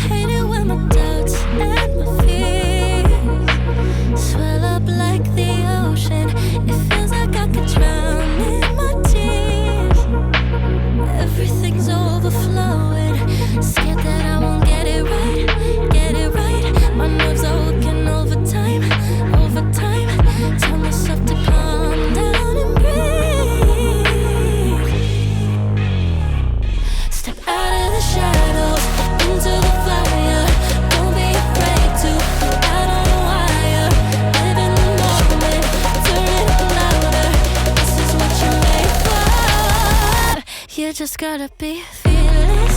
Hate it when my doubts and my fears swell up like the ocean. It feels like I could drown in my tears. Everything's overflowing. Scared that I won't get it right, get it right. My nerves are working overtime, overtime. Tell myself to calm down and breathe. Step out of the shadows, into the fire. Don't be afraid to go out on a wire. Live in the moment, turn it louder. This is what you're made for. You just gotta be fearless.